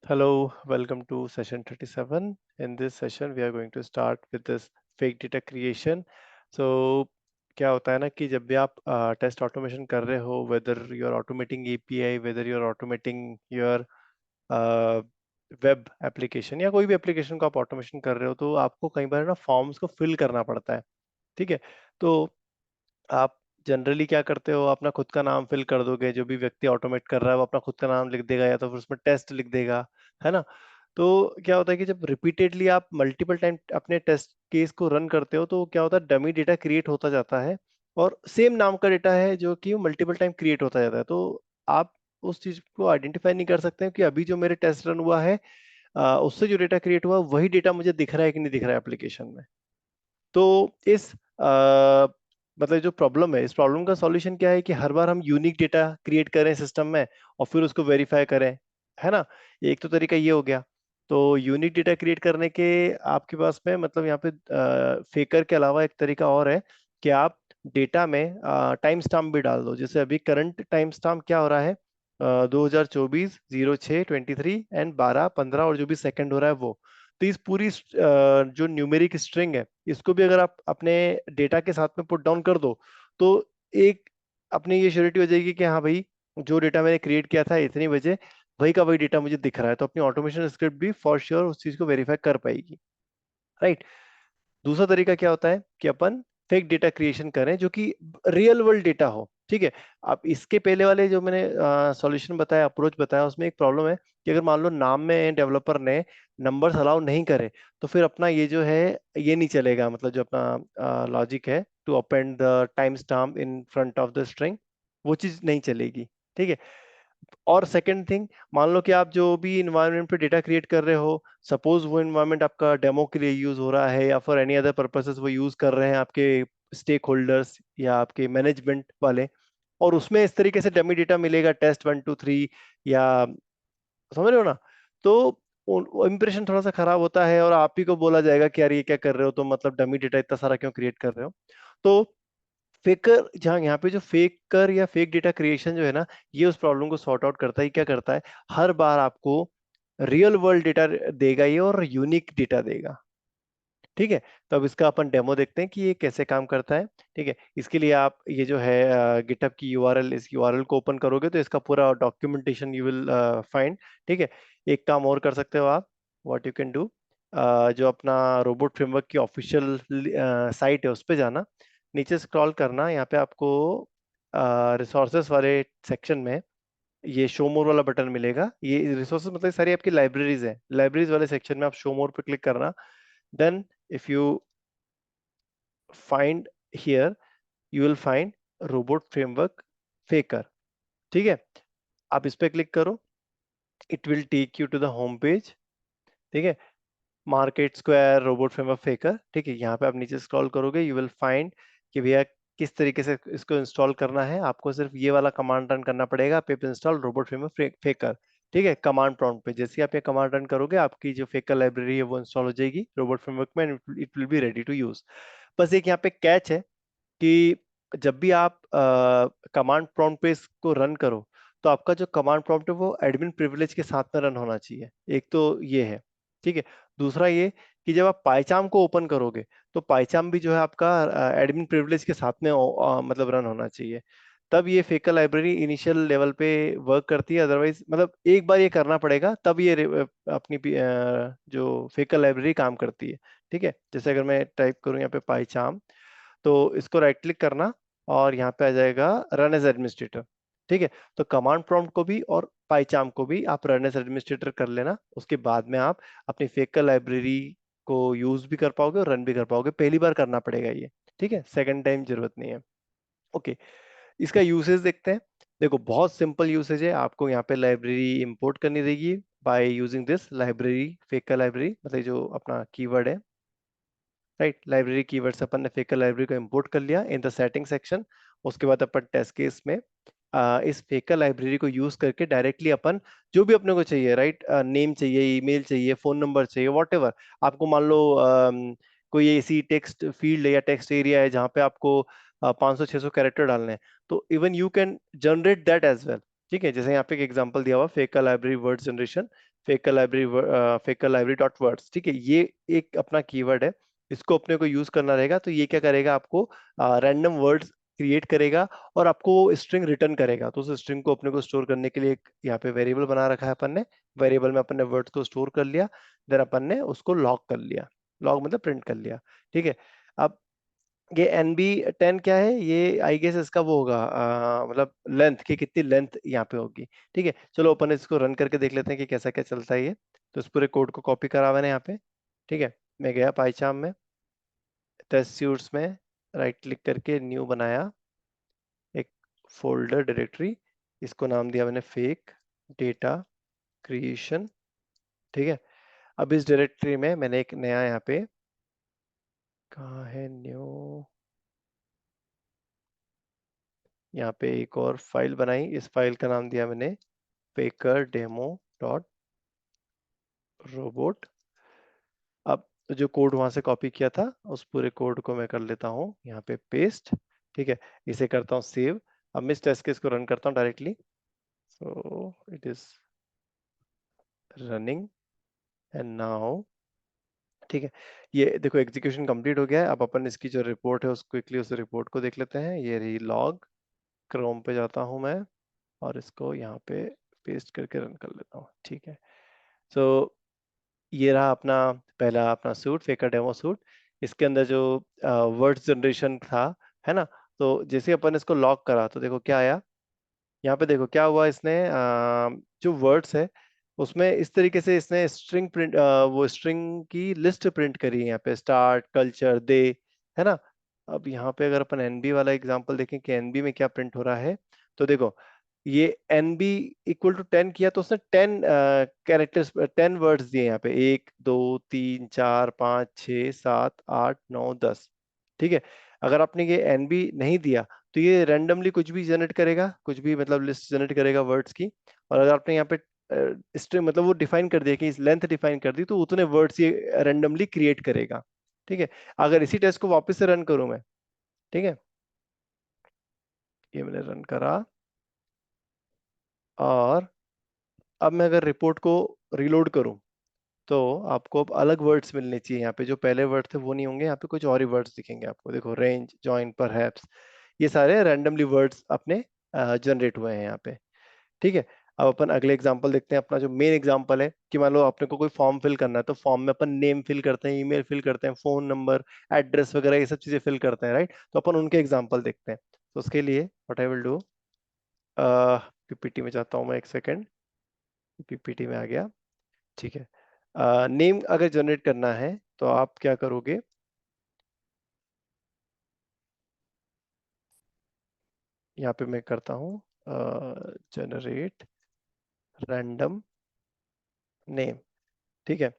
Hello, welcome to session 37. In this session, we are going to start with this fake data creation. So, क्या होता है ना कि जब भी आप टेस्ट ऑटोमेशन कर रहे हो, whether you are automating API, whether you are automating your web application या कोई भी एप्लीकेशन को आप ऑटोमेशन कर रहे हो, तो आपको कई बार ना फॉर्म्स को फिल करना पड़ता है। ठीक है, तो आप जनरली क्या करते हो, अपना खुद का नाम फिल कर दोगे। जो भी व्यक्ति ऑटोमेट कर रहा है वो अपना खुद का नाम लिख देगा या तो फिर उसमें टेस्ट लिख देगा, है ना। तो क्या होता है कि जब रिपीटेडली आप मल्टीपल टाइम अपने टेस्ट केस को रन करते हो तो क्या होता है, डमी डेटा क्रिएट होता जाता है और सेम नाम का डेटा है जो कि मल्टीपल टाइम क्रिएट होता जाता है। तो आप उस चीज को आइडेंटिफाई नहीं कर सकते हैं कि अभी जो मेरे टेस्ट रन हुआ है उससे जो डेटा क्रिएट हुआ वही डेटा मुझे दिख रहा है कि नहीं दिख रहा है एप्लीकेशन में। तो इस मतलब जो प्रॉब्लम है, इस प्रॉब्लम का सॉल्यूशन क्या है कि हर बार हम यूनिक डेटा क्रिएट करें सिस्टम में और फिर उसको वेरीफाई करें, है ना। एक तो तरीका ये हो गया। तो यूनिक डेटा क्रिएट करने के आपके पास में मतलब यहाँ पे फेकर के अलावा एक तरीका और है कि आप डेटा में टाइम स्टाम्प भी डाल दो। जैसे अभी करंट टाइम स्टाम्प क्या हो रहा है, 2024 06/23 एंड 12/15 और जो भी सेकंड हो रहा है वो। तो इस पूरी जो न्यूमेरिक स्ट्रिंग है इसको भी अगर आप अपने डेटा के साथ में पुट डाउन कर दो तो एक अपनी ये श्योरिटी हो जाएगी कि हाँ भाई, जो डेटा मैंने क्रिएट किया था इतनी बजे वही का वही डेटा मुझे दिख रहा है। तो अपनी ऑटोमेशन स्क्रिप्ट भी फॉर श्योर उस चीज को वेरीफाई कर पाएगी, राइट। दूसरा तरीका क्या होता है कि अपन फेक डेटा क्रिएशन करें जो कि रियल वर्ल्ड डेटा हो। ठीक है, अब इसके पहले वाले जो मैंने सॉल्यूशन बताया, अप्रोच बताया, उसमें एक प्रॉब्लम है कि अगर मान लो नाम में डेवलपर ने नंबर्स अलाउ नहीं करे तो फिर अपना ये जो है ये नहीं चलेगा। मतलब जो अपना लॉजिक है to append the time stamp in front of the string, वो चीज नहीं चलेगी। ठीक है। और सेकंड थिंग, मान लो कि आप जो भी इन्वायरमेंट पे डेटा क्रिएट कर रहे हो, सपोज वो इन्वायरमेंट आपका डेमो के लिए यूज हो रहा है या फॉर एनी अदर पर्पसेस वो यूज कर रहे हैं आपके स्टेक होल्डर्स या आपके मैनेजमेंट वाले, और उसमें इस तरीके से डमी डेटा मिलेगा टेस्ट 1 2 3 या समझ रहे हो ना। तो इंप्रेशन थोड़ा सा खराब होता है और आप ही को बोला जाएगा कि यार ये क्या कर रहे हो, तो मतलब डमी डेटा इतना सारा क्यों क्रिएट कर रहे हो। तो फेकर, जहाँ यहाँ पे जो फेकर या फेक डेटा क्रिएशन जो है ना, ये उस प्रॉब्लम को सॉर्ट आउट करता है। क्या करता है, हर बार आपको रियल वर्ल्ड डेटा देगा ये और यूनिक डेटा देगा। ठीक है, तो अब इसका अपन डेमो देखते हैं कि ये कैसे काम करता है। ठीक है, इसके लिए आप ये जो है गिटहब की यूआरएल, इस यूआरएल को ओपन करोगे तो इसका पूरा डॉक्यूमेंटेशन यू विल फाइंड। ठीक है, एक काम और कर सकते हो आप, व्हाट यू कैन डू, जो अपना रोबोट फ्रेमवर्क की ऑफिशियल साइट है उस पे जाना, नीचे स्क्रॉल करना, यहाँ पे आपको रिसोर्सेस वाले सेक्शन में ये शो मोर वाला बटन मिलेगा। ये रिसोर्सेज मतलब सारी आपकी लाइब्रेरीज है, लाइब्रेरीज वाले सेक्शन में आप शो मोर पे क्लिक करना। Then if you find here, you will find robot framework faker. ठीक है, आप इस पे क्लिक करो, it will take you to the home page. ठीक है, market square robot framework faker. ठीक है, यहाँ पे आप नीचे स्क्रॉल करोगे, यू विल फाइंड कि भैया किस तरीके से इसको इंस्टॉल करना है। आपको सिर्फ ये वाला कमांड रन करना पड़ेगा, पिप इंस्टॉल रोबोट फ्रेमवर्क फेकर। ठीक है, कमांड प्रॉम्प्ट पे जैसे ही आप ये कमांड रन करोगे आपकी जो फेकर लाइब्रेरी है वो इंस्टॉल हो जाएगी रोबोट फ्रेमवर्क में, it will be ready to use. बस एक यहाँ पे कैच है कि जब भी आप कमांड प्रॉम्प्ट पे इसको रन करो तो आपका जो कमांड प्रॉम्प्ट है वो एडमिन प्रिविलेज के साथ में रन होना चाहिए। एक तो ये है। ठीक है, दूसरा ये कि जब आप पाइचाम को ओपन करोगे तो पाइचाम भी जो है आपका एडमिन प्रिविलेज के साथ में मतलब रन होना चाहिए। तब ये फेकर लाइब्रेरी इनिशियल लेवल पे वर्क करती है, अदरवाइज मतलब एक बार ये करना पड़ेगा तब ये अपनी जो फेकर लाइब्रेरी काम करती है। ठीक है, जैसे अगर मैं टाइप करूँ यहाँ पे पाइचाम, तो इसको राइट क्लिक करना और यहाँ पे आ जाएगा रन एज एडमिनिस्ट्रेटर। ठीक है, तो कमांड प्रॉम्प्ट को भी और पाइचाम को भी आप रन एज एडमिनिस्ट्रेटर कर लेना। उसके बाद में आप अपनी फेकर लाइब्रेरी को यूज भी कर पाओगे और रन भी कर पाओगे। पहली बार करना पड़ेगा ये, ठीक है, सेकंड टाइम जरूरत नहीं है। ओके, इसका यूसेज देखते हैं। देखो बहुत सिंपल यूसेज है, आपको यहाँ पे लाइब्रेरी इंपोर्ट करनी रहेगी by using this library फेकर library, मतलब जो अपना कीवर्ड है, राइट। लाइब्रेरी कीवर्ड्स अपन ने फेकर लाइब्रेरी को इंपोर्ट कर लिया इन द सेटिंग सेक्शन। उसके बाद अपन टेस्ट केस में इस फेकर लाइब्रेरी को यूज करके डायरेक्टली अपन जो भी अपने को चाहिए, राइट, नेम चाहिए, ईमेल चाहिए, फोन नंबर चाहिए, व्हाटएवर आपको, मान लो कोई ऐसी टेक्स्ट फील्ड है या टेक्स्ट एरिया है जहाँ पे आपको 500 600 कैरेक्टर डालने हैं, तो even you can generate that as well. ठीक है, जैसे यहाँ पे एक एग्जांपल दिया हुआ, फेक का लाइब्रेरी वर्ड जनरेशन, फेक का लाइब्रेरी डॉट वर्ड्स। ठीक है, ये एक अपना कीवर्ड है, इसको अपने को यूज करना रहेगा। तो ये क्या करेगा, आपको रैंडम वर्ड्स क्रिएट करेगा और आपको स्ट्रिंग रिटर्न करेगा। तो उस स्ट्रिंग को अपने को स्टोर करने के लिए एक यहाँ पे वेरिएबल बना रखा है अपन ने। वेरिएबल में अपन ने वर्ड्स को स्टोर कर लिया, देन अपन ने उसको लॉग कर लिया। लॉग मतलब प्रिंट कर लिया। ठीक है, अब ये NB10 क्या है, ये आई गेस इसका वो होगा, मतलब लेंथ की कितनी लेंथ यहाँ पे होगी। ठीक है, चलो अपन इसको रन करके देख लेते हैं कि कैसा क्या चलता है ये। तो इस पूरे कोड को कॉपी करा मैंने यहाँ पे। ठीक है, मैं गया पाइचाम में, टेस्ट सूट्स में राइट क्लिक करके न्यू बनाया एक फोल्डर डायरेक्टरी, इसको नाम दिया मैंने फेक डेटा क्रिएशन। ठीक है, अब इस डायरेक्टरी में मैंने एक नया यहाँ पे, कहाँ है न्यू, यहाँ पे एक और फाइल बनाई। इस फाइल का नाम दिया मैंने पेकर डेमो डॉट रोबोट। अब जो कोड वहां से कॉपी किया था, उस पूरे कोड को मैं कर लेता हूँ यहाँ पे पेस्ट। ठीक है, इसे करता हूँ सेव। अब मैं इस टेस्ट केस को रन करता हूँ directly. So it is running and now, ठीक है, ये देखो एग्जीक्यूशन कंप्लीट हो गया है। अब अपन इसकी जो रिपोर्ट है उस क्विकली उस रिपोर्ट को देख लेते हैं। ये रही लॉग, क्रोम पे जाता हूँ मैं और इसको यहाँ पे पेस्ट करके रन कर लेता हूँ। ठीक है, सो ये रहा अपना पहला अपना सूट, फेकर डेमो सूट। इसके अंदर जो वर्ड्स जनरेशन था, है ना, तो जैसे अपन इसको लॉक करा तो देखो क्या आया। यहाँ पे देखो क्या हुआ, इसने जो वर्ड्स है उसमें इस तरीके से इसने स्ट्रिंग प्रिंट, वो स्ट्रिंग की लिस्ट प्रिंट करी है यहाँ पे, स्टार्ट, कल्चर, दे, है ना। अब यहाँ पे अगर अपन एनबी वाला एग्जांपल देखें कि एनबी में क्या प्रिंट हो रहा है, तो देखो ये NB इक्वल टू 10 किया तो उसने 10 कैरेक्टर्स, 10 वर्ड्स दिए यहाँ पे, 1 2 3 4 5 6 7 8 9 10। ठीक है, अगर आपने ये NB नहीं दिया तो ये रैंडमली कुछ भी जनरेट करेगा, कुछ भी मतलब लिस्ट जनरेट करेगा वर्ड्स की। और अगर आपने यहाँ पे स्ट्रिंग मतलब वो डिफाइन कर दिया कि इस लेंथ डिफाइन कर दी, तो उतने वर्ड्स ये रैंडमली क्रिएट करेगा। ठीक है, अगर इसी टेस्ट को वापस से रन करूं मैं, ठीक है, ये मैंने रन करा और अब मैं अगर रिपोर्ट को रिलोड करूं तो आपको अब अलग वर्ड्स मिलने चाहिए। यहाँ पे जो पहले वर्ड थे वो नहीं होंगे, यहाँ पे कुछ और ही वर्ड्स दिखेंगे आपको। देखो रेंज, जॉइन, परहैप्स, ये सारे रैंडमली वर्ड्स अपने जनरेट हुए हैं यहाँ पे। ठीक है, अब अपन अगले एग्जांपल देखते हैं। अपना जो मेन एग्जांपल है कि मान लो आपने को कोई फॉर्म फिल करना है, तो फॉर्म में अपन नेम फिल करते हैं, ईमेल फिल करते हैं, फोन नंबर, एड्रेस वगैरह ये सब चीजें फिल करते हैं, राइट। तो अपन उनके एग्जांपल देखते हैं। तो उसके लिए what I will do, PPT में जाता हूँ मैं, एक सेकेंड, पीपीटी में आ गया। ठीक है, नेम अगर जनरेट करना है तो आप क्या करोगे, यहाँ पे मैं करता हूँ जनरेट रैंडम नेम। ठीक है,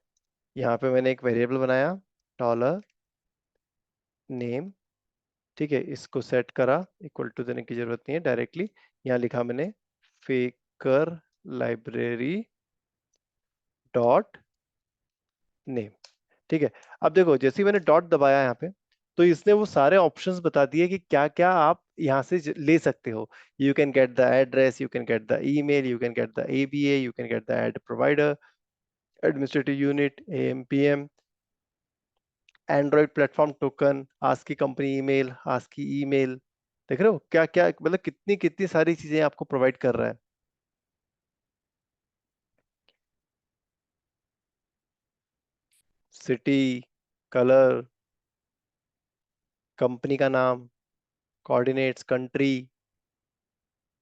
यहाँ पे मैंने एक वेरिएबल बनाया, डॉलर नेम। ठीक है, इसको सेट करा, इक्वल टू देने की जरूरत नहीं है, डायरेक्टली यहाँ लिखा मैंने फेकर लाइब्रेरी डॉट नेम। ठीक है, अब देखो जैसे ही मैंने डॉट दबाया यहाँ पे, तो इसने वो सारे ऑप्शंस बता दिए कि क्या क्या आप यहाँ से ले सकते हो। You can get the address, you can get the email, you can get the ABA, you can get the ad provider, administrative unit, AMPM, android platform token, ascii company email, ascii email. देख रहे हो क्या क्या, मतलब कितनी कितनी सारी चीजें आपको प्रोवाइड कर रहा है। सिटी, कलर, कंपनी का नाम, coordinates, country,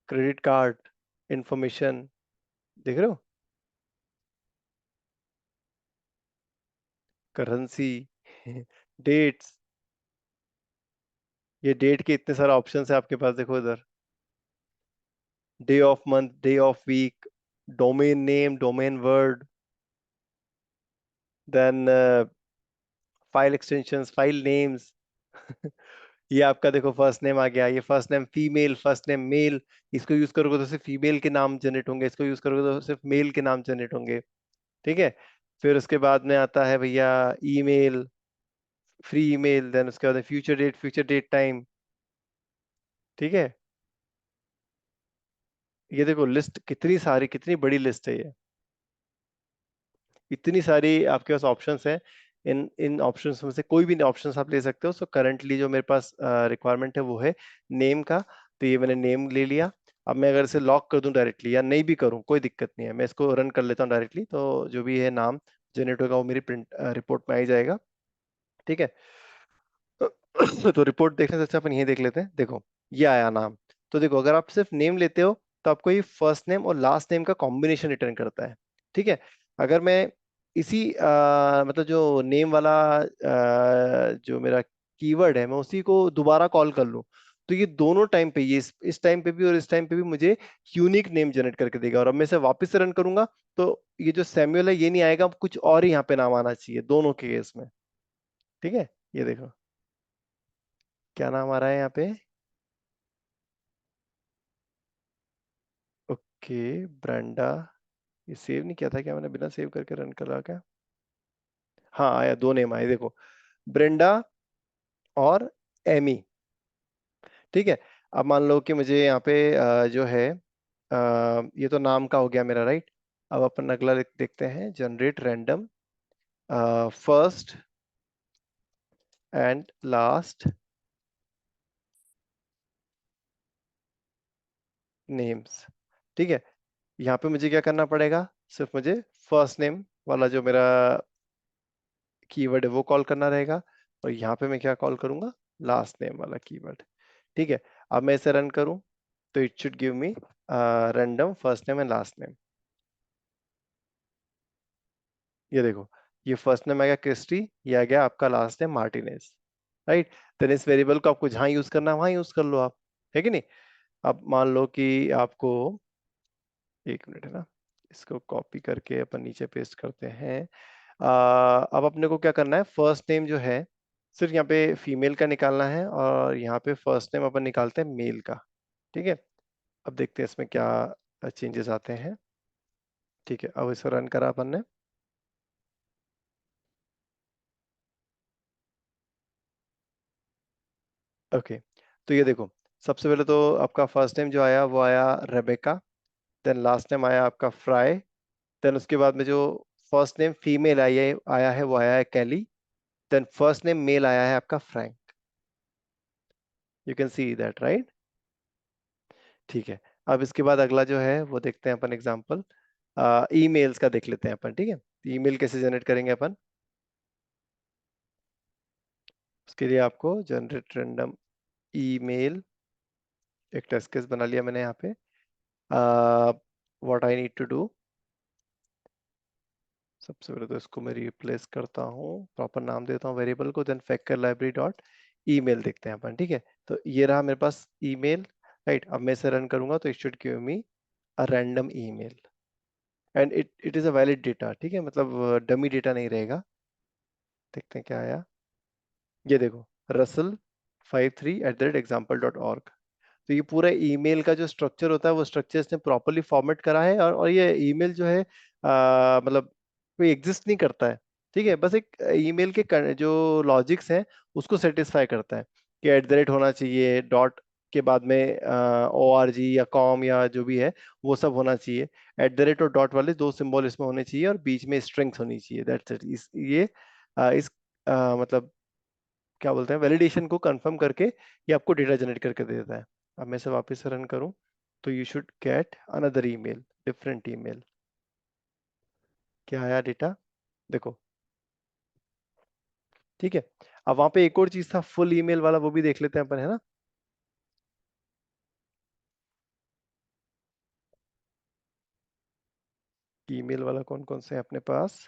credit card information, देख रहे हो, करेंसी, डेट्स, ये डेट के इतने सारे ऑप्शन है आपके पास, देखो इधर, day of month, day of week, domain name, domain word, then file extensions, file names. ये आपका देखो फर्स्ट नेम आ गया, ये first name female, first name male. इसको यूज करोगे तो सिर्फ फीमेल के नाम जनरेट होंगे, इसको यूज करोगे तो सिर्फ मेल के नाम जनरेट होंगे। ठीक है, फिर उसके बाद में आता है भैया ईमेल, फ्री ईमेल, देन उसके बाद future date, future date time. ठीक है, ये देखो लिस्ट कितनी सारी, कितनी बड़ी लिस्ट है ये, इतनी सारी आपके पास ऑप्शंस हैं। इन इन ऑप्शंस में से कोई भी ऑप्शंस आप ले सकते हो। सो करंटली जो मेरे पास रिक्वायरमेंट है वो है नेम का, तो ये मैंने नेम ले लिया। अब मैं अगर इसे लॉक कर दूं डायरेक्टली या नहीं भी करूं कोई दिक्कत नहीं है, मैं इसको रन कर लेता हूं डायरेक्टली, तो जो भी है नाम जनरेट होगा वो मेरी प्रिंट रिपोर्ट में आ ही जाएगा। ठीक है। तो रिपोर्ट देखने से अच्छा अपन ये देख लेते हैं। देखो ये आया नाम। तो देखो अगर आप सिर्फ नेम लेते हो तो आपको ये फर्स्ट नेम और लास्ट नेम का कॉम्बिनेशन रिटर्न करता है। ठीक है। अगर मैं इसी मतलब जो नेम वाला जो मेरा कीवर्ड है मैं उसी को दोबारा कॉल कर लूं, तो ये दोनों टाइम पे, ये इस टाइम पे भी और इस टाइम पे भी मुझे यूनिक नेम जनरेट करके देगा। और अब मैं इसे वापस से रन करूंगा तो ये जो सैमुअल है ये नहीं आएगा, कुछ और ही यहाँ पे नाम आना चाहिए दोनों के केस में। ठीक है। ये देखो क्या नाम आ रहा है यहाँ पे। ओके, ब्रांडा। ये सेव नहीं किया था क्या मैंने, बिना सेव करके रन करा क्या? हाँ आया, दो नेम आए देखो, ब्रेंडा और एमी। ठीक है। अब मान लो कि मुझे यहाँ पे जो है ये तो नाम का हो गया मेरा, राइट। अब अपन अगला देखते हैं, generate random first and last names. ठीक है। यहाँ पे मुझे क्या करना पड़ेगा, सिर्फ मुझे फर्स्ट नेम वाला जो मेरा कीवर्ड है वो कॉल करना रहेगा, और यहाँ पे मैं क्या कॉल करूंगा, लास्ट नेम वाला कीवर्ड। ठीक है। अब मैं इसे रन करूं तो it should give me random first name and last name. ये देखो, ये फर्स्ट नेम आ गया क्रिस्टी, ये आ गया आपका last name Martinez. Right. Then इस वेरिएबल को आपको जहां यूज करना है वहां यूज कर लो आप, है कि नहीं। अब मान लो कि आपको, एक मिनट है ना, इसको कॉपी करके अपन नीचे पेस्ट करते हैं। अब अपने को क्या करना है, फर्स्ट नेम जो है सिर्फ यहाँ पे फीमेल का निकालना है, और यहाँ पे फर्स्ट नेम अपन निकालते हैं मेल का। ठीक है। अब देखते हैं इसमें क्या चेंजेस आते हैं। ठीक है, अब इसे रन करा अपन ने। ओके। तो ये देखो, सबसे पहले तो आपका फर्स्ट नेम जो आया वो आया रेबेका, देन लास्ट नेम आया आपका फ्राई, देन उसके बाद में जो फर्स्ट नेम फीमेल आया है वो आया है कैली, देन फर्स्ट नेम मेल आया है आपका Frank. You can see that, right. ठीक है। अब इसके बाद अगला जो है वो देखते हैं अपन एग्जांपल, ईमेल्स का देख लेते हैं अपन। ठीक है, ईमेल कैसे जनरेट करेंगे अपन, उसके लिए आपको जनरेट रैंडम ईमेल, एक टेस्ट केस बना लिया मैंने यहाँ पे। What I need to do, सबसे पहले तो इसको मैं रिप्लेस करता हूँ, प्रॉपर नाम देता हूँ वेरिएबल को, then factor library dot email देखते हैं अपन। ठीक है। तो ये रहा मेरे पास ईमेल। राइट। अब मैं इसे रन करूंगा तो it should give me a random email, and it is a valid data. ठीक है, मतलब डमी डेटा नहीं रहेगा। देखते हैं क्या आया। ये देखो, russell53@example.org। तो ये पूरा ईमेल का जो स्ट्रक्चर होता है वो स्ट्रक्चर इसने प्रॉपरली फॉर्मेट करा है, और ये ईमेल जो है मतलब कोई एग्जिस्ट नहीं करता है। ठीक है, बस एक ईमेल के जो लॉजिक्स हैं उसको सेटिस्फाई करता है कि @ होना चाहिए, डॉट के बाद में ORG या कॉम या जो भी है वो सब होना चाहिए। @ और डॉट वाले दो सिंबल इसमें होने चाहिए, और बीच में स्ट्रिंग्स होनी चाहिए, दैट्स इट। ये इस मतलब क्या बोलते हैं, वैलिडेशन को कंफर्म करके ये आपको डेटा जनरेट करके दे देता है। अब मैं इसे वापस से रन करूं तो you should get another email, different email. क्या आया डेटा, देखो। ठीक है। अब वहां पे एक और चीज था फुल ईमेल वाला, वो भी देख लेते हैं अपन, है ना। ईमेल वाला कौन कौन से है अपने पास,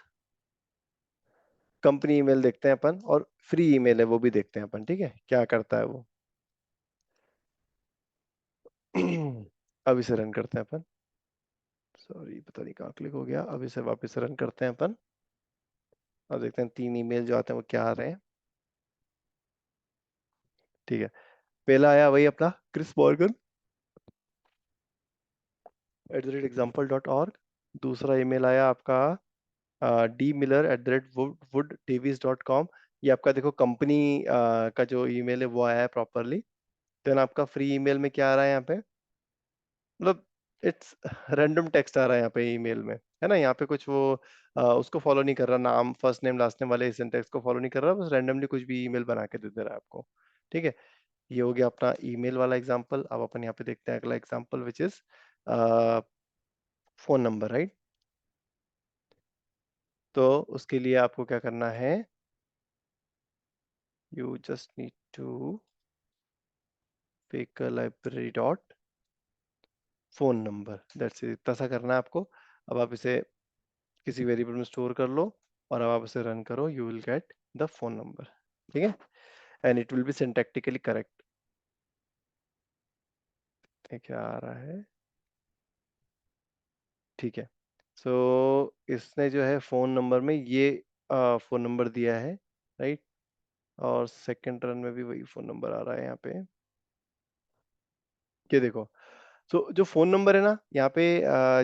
कंपनी ईमेल देखते हैं अपन, और फ्री ईमेल है वो भी देखते हैं अपन। ठीक है, क्या करता है वो। अब इसे रन करते हैं अपन। सॉरी, पता नहीं कहाँ क्लिक हो गया। अब इसे वापस रन करते हैं अपन। अब देखते हैं तीन ईमेल जो आते हैं वो क्या आ रहे हैं। ठीक है। पहला आया वही अपना क्रिस मॉर्गन @example.org। दूसरा ईमेल आया आपका dmiller@wooddavies.com। ये आपका देखो कंपनी का जो ईमेल है वो आया है प्रॉपरली। देन आपका फ्री ईमेल में क्या आ रहा है यहाँ पे, मतलब इट्स रैंडम टेक्स्ट आ रहा है यहाँ पे ईमेल में, है ना? यहाँ पे कुछ वो उसको फॉलो नहीं कर रहा, नाम फर्स्ट नेम लास्ट नेम वाले सिंटेक्स को फॉलो नहीं कर रहा, बस रैंडमली कुछ भी ईमेल बना के दे दे रहा है आपको। ठीक है, ये हो गया अपना ईमेल वाला एग्जांपल। अब अपन यहाँ पे देखते हैं अगला example which is phone number, right? तो उसके लिए आपको क्या करना है, you just need to pick library dot phone number, that's it, इतना सा करना है आपको। अब आप इसे किसी वेरिएबल में स्टोर कर लो और अब आप इसे रन करो, you will get the phone number. ठीक है, and it will B syntactically correct. क्या आ रहा है? ठीक है, सो इसने जो है फोन नंबर में ये फोन नंबर दिया है, राइट? और सेकंड रन में भी वही फोन नंबर आ रहा है यहाँ पे। ये देखो, तो जो फोन नंबर है ना, यहाँ पे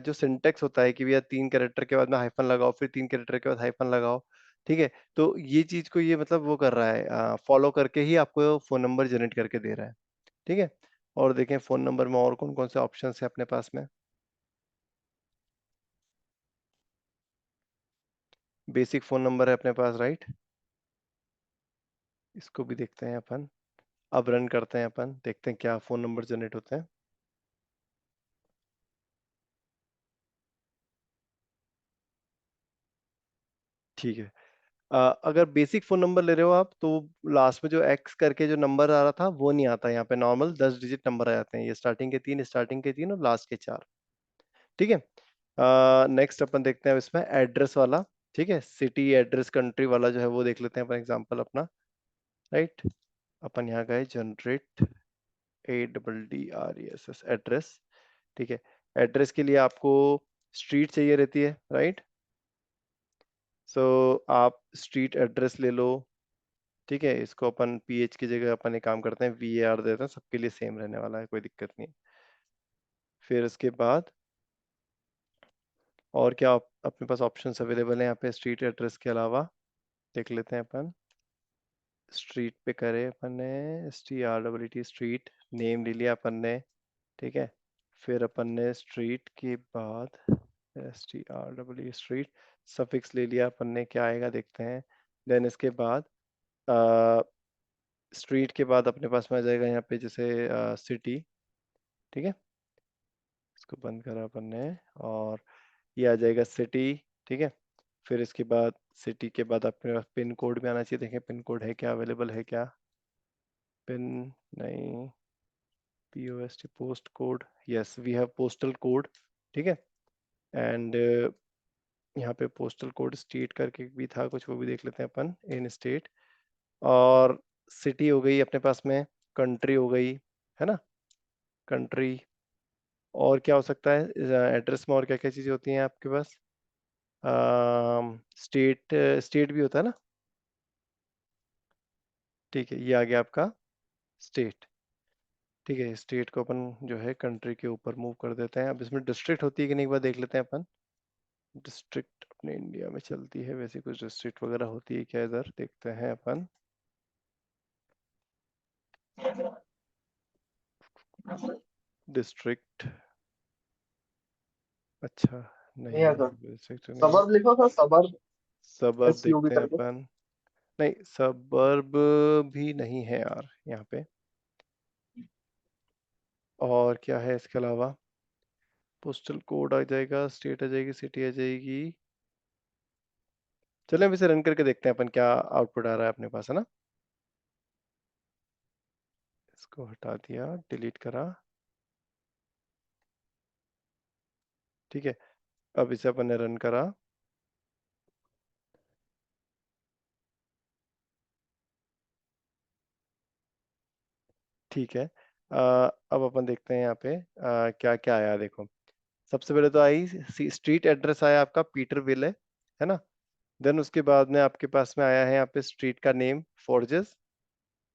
जो सिंटेक्स होता है कि भैया 3 कैरेक्टर के बाद में हाइफन लगाओ, फिर 3 कैरेक्टर के बाद हाइफन लगाओ। ठीक है, तो ये चीज को ये मतलब वो कर रहा है, फॉलो करके ही आपको फोन नंबर जनरेट करके दे रहा है। ठीक है, और देखें फोन नंबर में और कौन कौन से ऑप्शन है अपने पास में। बेसिक फोन नंबर है अपने पास, राइट? इसको भी देखते हैं अपन। अब रन करते हैं अपन, देखते हैं क्या फोन नंबर जनरेट होते हैं। ठीक है, अगर बेसिक फोन नंबर ले रहे हो आप, तो लास्ट में जो एक्स करके जो नंबर आ रहा था वो नहीं आता, यहाँ पे नॉर्मल 10 डिजिट नंबर आ जाते हैं, ये स्टार्टिंग के 3 और लास्ट के 4। ठीक है, नेक्स्ट अपन देखते हैं अब इसमें एड्रेस वाला। ठीक है, सिटी एड्रेस कंट्री वाला जो है वो देख लेते हैं अपन एग्जांपल अपना, राइट? अपन यहाँ गए जनरेट ADDRESS एड्रेस। ठीक है, एड्रेस के लिए आपको स्ट्रीट चाहिए रहती है, राइट? सो आप स्ट्रीट एड्रेस ले लो। ठीक है, इसको अपन पीएच की जगह अपन एक काम करते हैं, VAR देते हैं, सबके लिए सेम रहने वाला है, कोई दिक्कत नहीं है। फिर उसके बाद और क्या अपने पास ऑप्शंस अवेलेबल हैं यहाँ पे स्ट्रीट एड्रेस के अलावा, देख लेते हैं अपन। स्ट्रीट पे करे अपन ने STREET, स्ट्रीट नेम ले लिया अपन ने। ठीक है, फिर अपन ने स्ट्रीट के बाद स्ट्रीट सफिक्स ले लिया अपन ने, क्या आएगा देखते हैं। देन इसके बाद स्ट्रीट के बाद अपने पास में आ जाएगा यहाँ पे जैसे सिटी। ठीक है, इसको बंद करा अपन ने, और ये आ जाएगा सिटी। ठीक है, फिर इसके बाद सिटी के बाद अपने पास पिन कोड भी आना चाहिए, देखें पिन कोड है क्या, अवेलेबल है क्या। पिन नहीं, POST post code, yes we have postal code. ठीक है, एंड यहाँ पे पोस्टल कोड स्टेट करके भी था कुछ, वो भी देख लेते हैं अपन, इन स्टेट। और सिटी हो गई अपने पास में, कंट्री हो गई, है ना? कंट्री, और क्या हो सकता है एड्रेस में, और क्या क्या चीजें होती हैं आपके पास? स्टेट, स्टेट भी होता है ना? ठीक है, ये आ गया आपका स्टेट। ठीक है, स्टेट को अपन जो है कंट्री के ऊपर मूव कर देते हैं। अब इसमें डिस्ट्रिक्ट होती है कि नहीं एक बार देख लेते हैं अपन। डिस्ट्रिक्ट अपने इंडिया में चलती है वैसे, कुछ डिस्ट्रिक्ट वगैरह होती है क्या, इधर देखते हैं अपन। डिस्ट्रिक्ट, अच्छा, नहीं है नहीं सर, डिस्ट्रिक्ट नहीं है। सबर्ब लिखो सर, सबर्ब। सबर्ब SUB देखते हैं करके। अपन। नहीं, सबर्ब भी नहीं है यार यहाँ पे। और क्या है इसके अलावा? पोस्टल कोड आ जाएगा, स्टेट आ जाएगी, सिटी आ जाएगी। चलें अब इसे रन करके देखते हैं अपन क्या आउटपुट आ रहा है अपने पास, है ना? इसको हटा दिया, डिलीट करा। ठीक है, अब इसे अपन ने रन करा। ठीक है, अब अपन देखते हैं यहाँ पे क्या क्या आया, देखो। सबसे पहले तो आई स्ट्रीट एड्रेस आया आपका पीटर विल है ना? देन उसके बाद में आपके पास में आया है यहाँ पे स्ट्रीट का नेम फोर्जेस।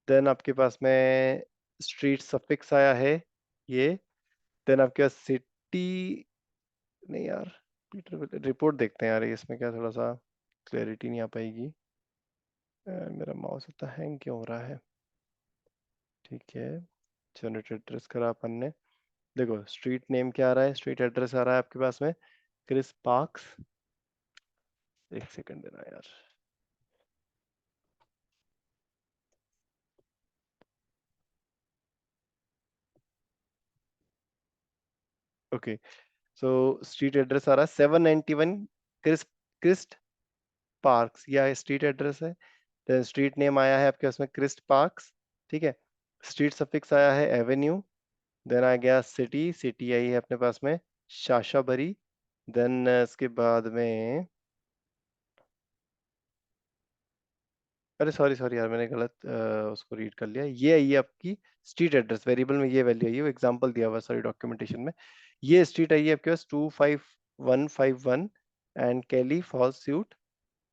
देन आपके पास में स्ट्रीट सफिक्स आया है ये। देन आपके पास सिटी, नहीं यार, पीटर विल रिपोर्ट देखते हैं यार, इसमें क्या थोड़ा सा क्लैरिटी नहीं आ पाएगी। मेरा माउस इतना हैंग क्यों हो रहा है? ठीक है, जनरेट एड्रेस करा अपन ने। देखो स्ट्रीट नेम क्या आ रहा है, स्ट्रीट एड्रेस आ रहा है आपके पास में क्रिस पार्क्स। एक सेकंड देना यार। ओके, सो स्ट्रीट एड्रेस आ रहा है 791 क्रिस क्रिस्ट पार्क्स, यह स्ट्रीट एड्रेस है। देन स्ट्रीट नेम आया है आपके उसमें क्रिस्ट पार्क्स, ठीक है। स्ट्रीट सफिक्स आया है एवेन्यू। देन आ गया सिटी, सिटी आई है अपने पास में शाशाबरी। देन इसके बाद में, अरे सॉरी सॉरी यार, मैंने गलत उसको रीड कर लिया। ये आई है आपकी स्ट्रीट एड्रेस, वेरिएबल में ये वैल्यू आई है, वो एग्जांपल दिया हुआ सॉरी डॉक्यूमेंटेशन में। ये स्ट्रीट आई है आपके पास 25151 and Kelly Falls suite.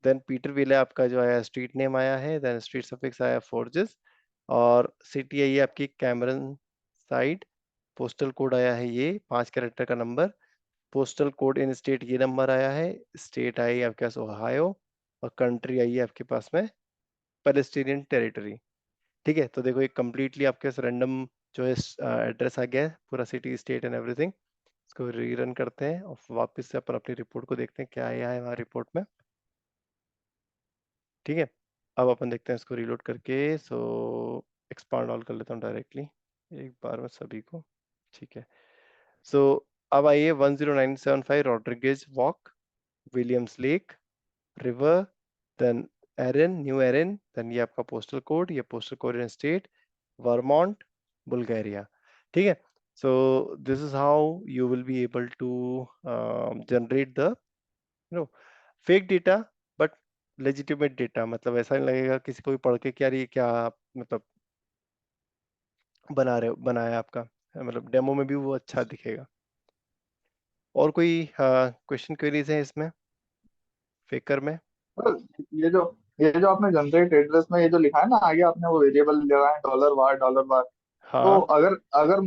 Then Peterville है आपका जो आया स्ट्रीट नेम आया है। देन स्ट्रीट सफिक्स आया फोर्जेस, और सिटी आई है आपकी कैमरन साइड। पोस्टल कोड आया है ये 5 कैरेक्टर का number. Postal code in state ये नंबर आया है। स्टेट आई है आपके पास ओहायो, और कंट्री आई है आपके पास में पैलेस्टीनियन टेरिटरी। ठीक है, तो देखो एक कंप्लीटली आपके पास रैंडम जो है एड्रेस आ गया है, पूरा सिटी स्टेट एंड एवरीथिंग। इसको रीरन करते हैं और वापस से अपन अपनी रिपोर्ट को देखते हैं क्या आया है हमारी रिपोर्ट में। ठीक है, अब अपन देखते हैं इसको रीलोड करके। सो एक्सपांड ऑल कर लेता हूँ डायरेक्टली एक बार में सभी को। ठीक है, सो अब आइए 10975 Rodriguez Walk, Williams Lake, River, then Aaron, New Aaron, then ये आपका पोस्टल कोड, ये postal code in state Vermont, Bulgaria. ठीक है, so this is how you will be able to generate the no fake data, but legitimate data. मतलब ऐसा नहीं लगेगा किसी को भी पढ़ के कि यार ये क्या मतलब बना रहे हो, बनाया आपका, मतलब डेमो में भी वो अच्छा दिखेगा। और कोई क्वेश्चन क्वेरीज है इसमें फेकर में? पर ये जो आपने जनरेट एड्रेस में ये जो लिखा है ना, आगे आपने वो वेरिएबल लगा है $var। तो हाँ, अगर अगर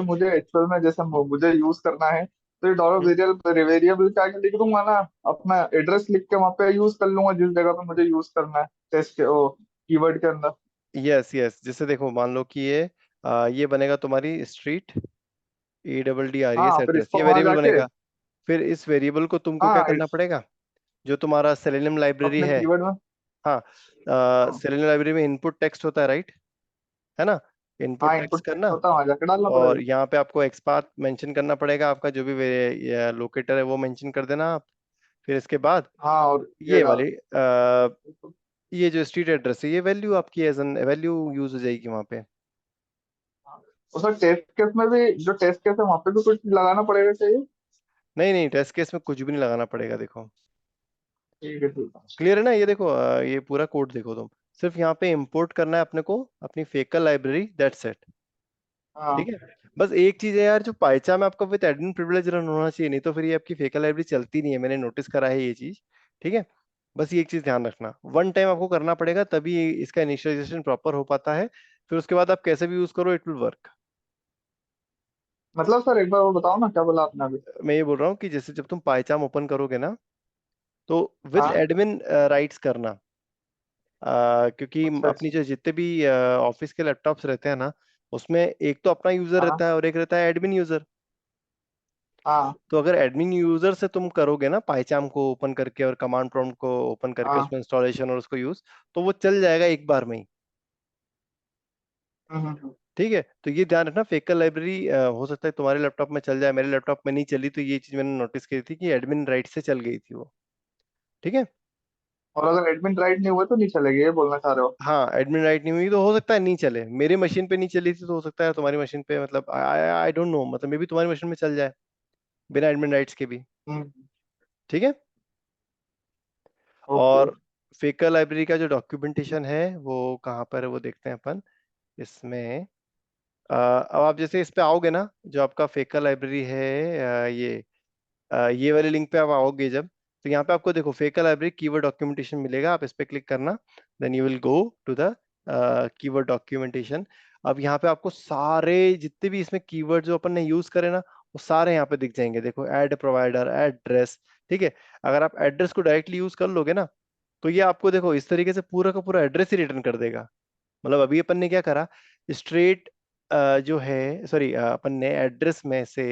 मुझे एक्चुअल में जैसे मुझे यूज करना है, तो ये डॉलर वेरिएबल वेरिएबल के आगे लिख दूंगा ना, अपना एड्रेस लिख के वहां पे यूज कर लूंगा जिस जगह पे मुझे यूज करना है, टेस्ट के वो कीवर्ड के अंदर। यस यस, जैसे देखो मान लो कि ये बनेगा तुम्हारी स्ट्रीट ERRES हाँ, फिर एड्रेस, इसको ये वहां वेरिएबल जाके, बनेगा। फिर इस वेरिएबल को तुमको क्या हाँ करना पड़ेगा, जो तुम्हारा सेलेनियम लाइब्रेरी अपने है। कीवर्ड में। हाँ, हाँ सेलेनियम लाइब्रेरी में इनपुट टेक्स्ट होता है, राइट, है ना। इनपुट हाँ, टेक्स्ट इनपुट टेक्स्ट करना, होता है, वहां जाके डालना और पड़ेगा। यहाँ पे आपको एक्सपाथ मेंशन करना पड़ेगा, आपका जो भी लोकेटर है वो मेंशन कर देना आप। फिर इसके बाद हाँ, और ये वाली ये जो स्ट्रीट एड्रेस है, ये वैल्यू आपकी एज एन वैल्यू यूज हो जाएगी वहाँ पे। उसमें टेस्ट केस में भी, जो टेस्ट केस है वहां पे भी कुछ लगाना पड़ेगा, चाहिए? नहीं नहीं, टेस्ट केस में कुछ भी नहीं लगाना पड़ेगा, देखो ठीक है, ठीक है। क्लियर है ना। ये देखो ये पूरा कोड देखो तुम, सिर्फ यहाँ पे इंपोर्ट करना है अपने को अपनी फेकल लाइब्रेरी, दैट्स इट। ठीक हाँ, है, बस एक चीज है यार, जो पाइचा में आपका विद एडमिन प्रिविलेज रन होना चाहिए, नहीं तो फिर ये आपकी फेकल लाइब्रेरी चलती नहीं है, मैंने नोटिस करा है ये चीज। ठीक है, बस ये एक चीज ध्यान रखना, वन टाइम आपको करना पड़ेगा तभी इसका इनिशियलाइजेशन प्रॉपर हो पाता है। फिर उसके बाद आप कैसे भी यूज करो इट विल वर्क। मतलब सर एक बार वो बताओ ना, क्या बोला आपने अभी? मैं ये बोल रहा हूँ कि जैसे जब तुम पाइचाम ओपन करोगे ना, तो विद हाँ। एडमिन राइट्स करना। क्योंकि अच्छा अपनी अच्छा। जो जितने भी ऑफिस के लैपटॉप्स रहते हैं ना, उसमें एक तो अपना यूजर हाँ रहता है और एक रहता है एडमिन यूजर। हाँ तो अगर एडमिन यूजर से तुम करोगे ना पाइचाम को ओपन करके और कमांड प्रॉम्प्ट को ओपन करके हाँ। उसमें इंस्टॉलेशन और उसको यूज, तो वो चल जाएगा एक बार में ही। हम्म। ठीक है, तो ये ध्यान रखना, फेकल लाइब्रेरी हो सकता है तुम्हारे लैपटॉप में चल जाए, मेरे लैपटॉप में नहीं चली, तो ये चीज मैंने नोटिस की थी कि एडमिन राइट से चल गई थी वो। ठीक है, और अगर एडमिन राइट नहीं हुए तो नहीं चलेगी, ये बोलना चाह रहे हो? हाँ एडमिन राइट नहीं हुई तो हो सकता है नहीं चले, मेरे मशीन पे नहीं चली थी तो हो सकता है तुम्हारी मशीन पे, मतलब आई आई डोंट नो, मतलब मे भी तुम्हारी मशीन में चल जाए बिना एडमिन राइट्स के भी। हम्म। ठीक है, ओके। और फेकर लाइब्रेरी का जो डॉक्यूमेंटेशन है वो कहाँ पर है वो देखते हैं अपन इसमें। अब आप जैसे इस पे आओगे ना, जो आपका फेकर लाइब्रेरी है, ये वाले लिंक पे आप आओगे जब, तो यहाँ पे आपको देखो फेकर लाइब्रेरी कीवर्ड डॉक्यूमेंटेशन मिलेगा, आप इस पे क्लिक करना। Then you will go to the keyword documentation. अब यहाँ पे आपको सारे जितने भी इसमें कीवर्ड जो अपन ने यूज करे ना, वो सारे यहाँ पे दिख जाएंगे, देखो ऐड प्रोवाइडर, एड्रेस। ठीक है, अगर आप एड्रेस को डायरेक्टली यूज कर लोगे ना, तो ये आपको देखो इस तरीके से पूरा का पूरा एड्रेस ही रिटर्न कर देगा। मतलब अभी अपन ने क्या करा, स्ट्रेट जो है सॉरी, अपन ने एड्रेस में से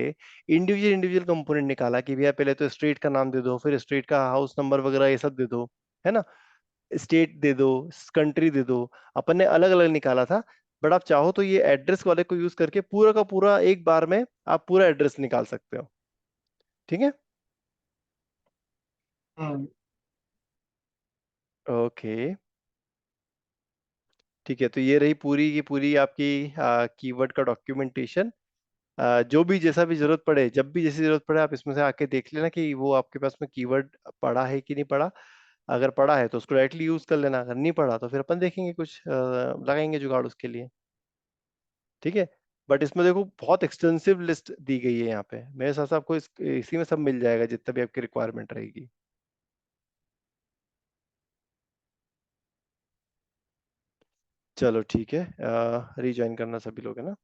इंडिविजुअल इंडिविजुअल कंपोनेंट निकाला कि भैया पहले तो स्ट्रीट का नाम दे दो, फिर स्ट्रीट का हाउस नंबर वगैरह ये सब दे दो, है ना, स्टेट दे दो, कंट्री दे दो, अपन ने अलग अलग निकाला था। बट आप चाहो तो ये एड्रेस वाले को यूज करके पूरा का पूरा एक बार में आप पूरा एड्रेस निकाल सकते हो। ठीक है। हम्म। ओके। ठीक है, तो ये रही पूरी की पूरी आपकी कीवर्ड का डॉक्यूमेंटेशन। जो भी जैसा भी जरूरत पड़े, जब भी जैसी जरूरत पड़े, आप इसमें से आके देख लेना कि वो आपके पास में कीवर्ड पड़ा है कि नहीं पड़ा। अगर पड़ा है तो उसको डायरेक्टली यूज कर लेना, अगर नहीं पड़ा तो फिर अपन देखेंगे कुछ लगाएंगे जुगाड़ उसके लिए। ठीक है। बट इसमें देखो बहुत एक्सटेंसिव लिस्ट दी गई है यहाँ पे, मेरे हिसाब से आपको इसी में सब मिल जाएगा जितना भी आपकी रिक्वायरमेंट रहेगी। चलो ठीक है, रीज्वाइन करना सभी लोग, है ना।